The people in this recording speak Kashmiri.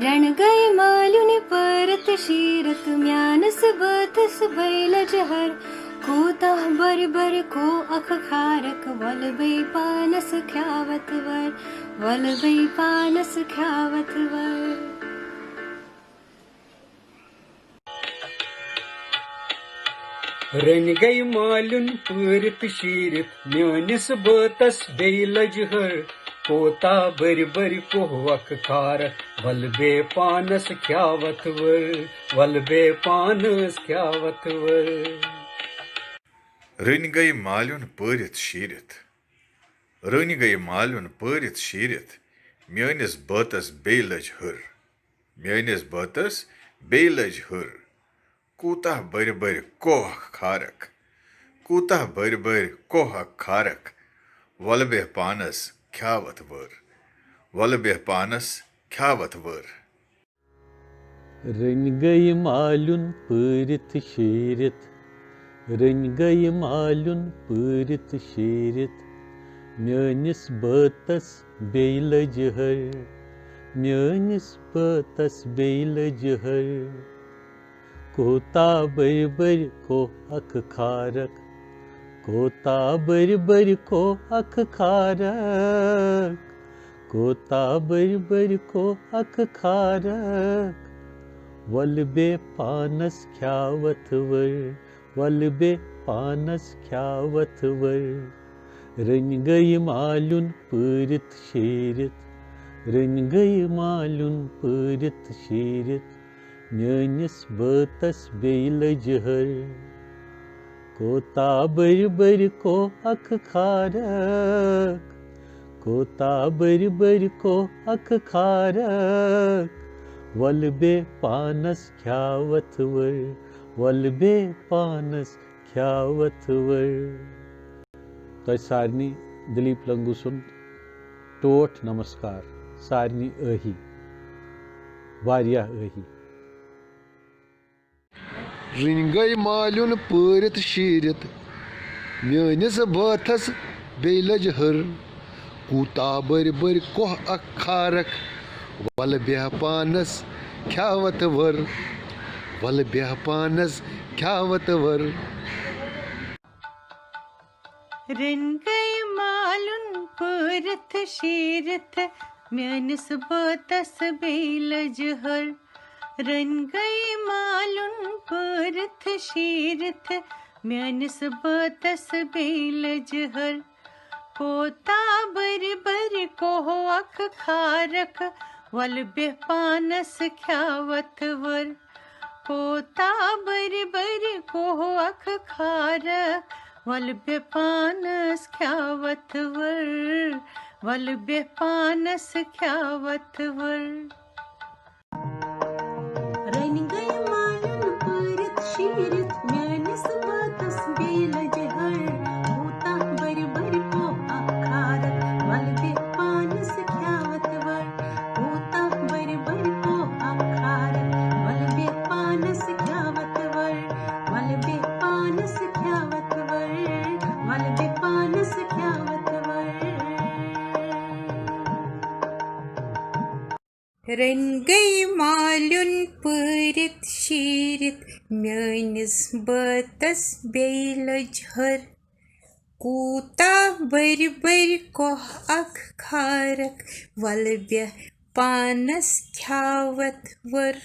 रण गए मालुन परत शीरत म्यानस बथस बैल जहर कोता बर बर को अख खारक वलबे पानस ख्यावत वर वलबे पानस ख्यावत वर। रन गई मालुन पूरत शीरत म्यानिस बतस बेलज हर कोता बर बर कोहवक खारक वलबे पानस ख्यावत वर वलबे पानस ख्यावत वर। रन गई मालुन परित शीरत रन गई मालुन परित शीरत म्यानिस बतस बेलज हर म्यानिस बतस बेलज हर कूता बर बर कोह खारक कूता बर बर कोह खारक वलबे पानस ख्यावत वर वलबे पानस ख्यावत वर। रन गई मालुन परित शीरत रन गई मालुन परित शीरत म्यानिस बतस बेलज हर म्यानिस बतस बेलज हर कोता बर बर को अख खारक कोता बर बर को अख खारक कोता बर बर को अख खारक वलबे पानस ख्यावत वर वलबे पानस ख्यावत वर। रन गई मालुन परित शीरत रन गई मालुन परित शीरत म्यानिस बतस बेलज हर कोता बर बर को अख खारक कोता बर बर को अख खारक वलबे पानस ख्यावत वर वलबे पानस ख्यावत वर। तो सारनी दिलीप लंगू सुन टोट नमस्कार सारनी अही वारिया अही। रन गई मालुन परित शीरत म्यानिस बथस बेलज हर कूता बर बर कोह अख खारक वलबे पानस ख्यावत वर वलबे पानस ख्यावत वर। रन गई मालुन परत शीरत म्यानिस बतस बेलज हर रन गई मालुन परत शीरत म्यानिस बतस बेलज हर कोता बर बर कोह अख खारक वलबे पानस ख्यावत वर कोता बर बर कोह अख खारक वलबे पानस ख्यावत वर वलबे पानस ख्यावत वर। रन गई मालुन परत शीरत म्यानिस बतस बेलज हर कोता बर बर को अख खारक वलबे पानस ख्यावत वर कोता बर बर को अख खारक वलबे पानस ख्यावत वर वलबे पानस ख्यावत वर वलबे पानस ख्यावत वर। रन गई मालुन परित शीरत म्यानिस बतस बेलज हर कूता बर बर कोह अख खारक वलबे पानस ख्यावत वर।